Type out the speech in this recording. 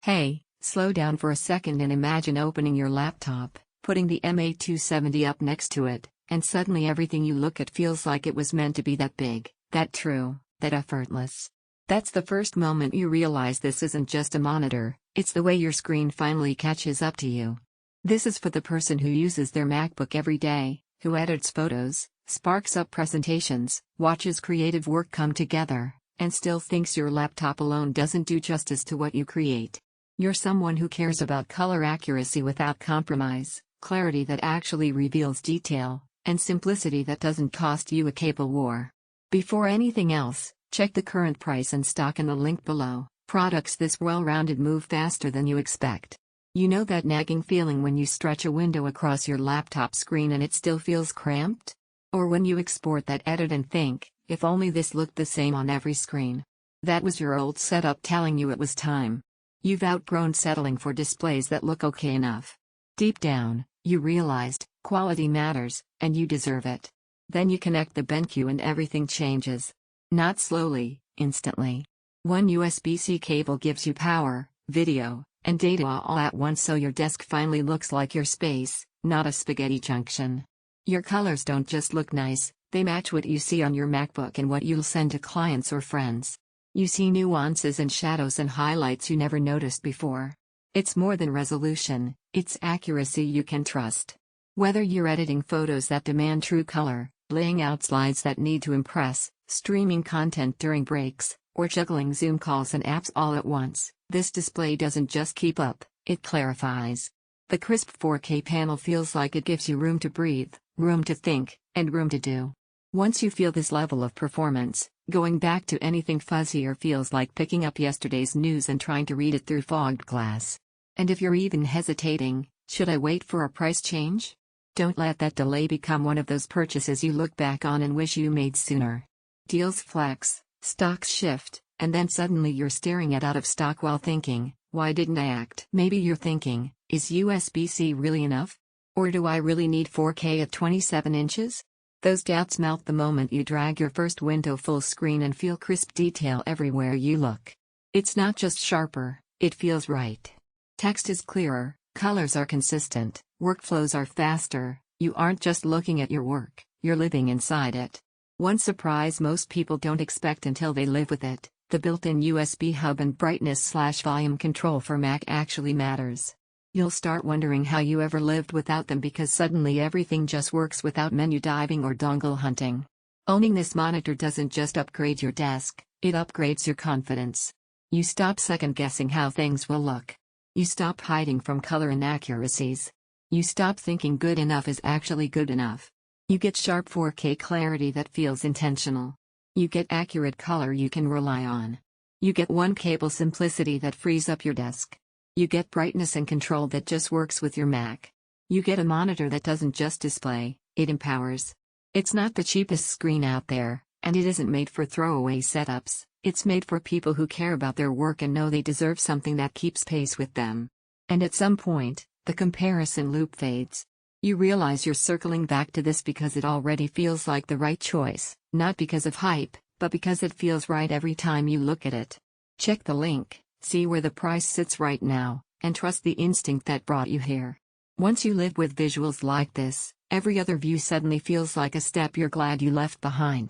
Hey, slow down for a second and imagine opening your laptop, putting the MA270 up next to it, and suddenly everything you look at feels like it was meant to be that big, that true, that effortless. That's the first moment you realize this isn't just a monitor, it's the way your screen finally catches up to you. This is for the person who uses their MacBook every day, who edits photos, sparks up presentations, watches creative work come together, and still thinks your laptop alone doesn't do justice to what you create. You're someone who cares about color accuracy without compromise, clarity that actually reveals detail, and simplicity that doesn't cost you a cable war. Before anything else, check the current price and stock in the link below. Products this well-rounded move faster than you expect. You know that nagging feeling when you stretch a window across your laptop screen and it still feels cramped? Or when you export that edit and think, if only this looked the same on every screen. That was your old setup telling you it was time. You've outgrown settling for displays that look okay enough. Deep down, you realized, quality matters, and you deserve it. Then you connect the BenQ and everything changes. Not slowly, instantly. One USB-C cable gives you power, video, and data all at once, so your desk finally looks like your space, not a spaghetti junction. Your colors don't just look nice, they match what you see on your MacBook and what you'll send to clients or friends. You see nuances and shadows and highlights you never noticed before. It's more than resolution, it's accuracy you can trust. Whether you're editing photos that demand true color, laying out slides that need to impress, streaming content during breaks, or juggling Zoom calls and apps all at once, this display doesn't just keep up, it clarifies. The crisp 4K panel feels like it gives you room to breathe, room to think, and room to do. Once you feel this level of performance, going back to anything fuzzier feels like picking up yesterday's news and trying to read it through fogged glass. And if you're even hesitating, should I wait for a price change? Don't let that delay become one of those purchases you look back on and wish you made sooner. Deals flex, stocks shift, and then suddenly you're staring at out of stock while thinking, why didn't I act? Maybe you're thinking, is USB-C really enough? Or do I really need 4K at 27 inches? Those doubts melt the moment you drag your first window full screen and feel crisp detail everywhere you look. It's not just sharper, it feels right. Text is clearer, colors are consistent, workflows are faster, you aren't just looking at your work, you're living inside it. One surprise most people don't expect until they live with it, the built-in USB hub and brightness/volume control for Mac actually matters. You'll start wondering how you ever lived without them because suddenly everything just works without menu diving or dongle hunting. Owning this monitor doesn't just upgrade your desk, it upgrades your confidence. You stop second-guessing how things will look. You stop hiding from color inaccuracies. You stop thinking good enough is actually good enough. You get sharp 4K clarity that feels intentional. You get accurate color you can rely on. You get one cable simplicity that frees up your desk. You get brightness and control that just works with your Mac. You get a monitor that doesn't just display, it empowers. It's not the cheapest screen out there, and it isn't made for throwaway setups, it's made for people who care about their work and know they deserve something that keeps pace with them. And at some point, the comparison loop fades. You realize you're circling back to this because it already feels like the right choice, not because of hype, but because it feels right every time you look at it. Check the link. See where the price sits right now, and trust the instinct that brought you here. Once you live with visuals like this, every other view suddenly feels like a step you're glad you left behind.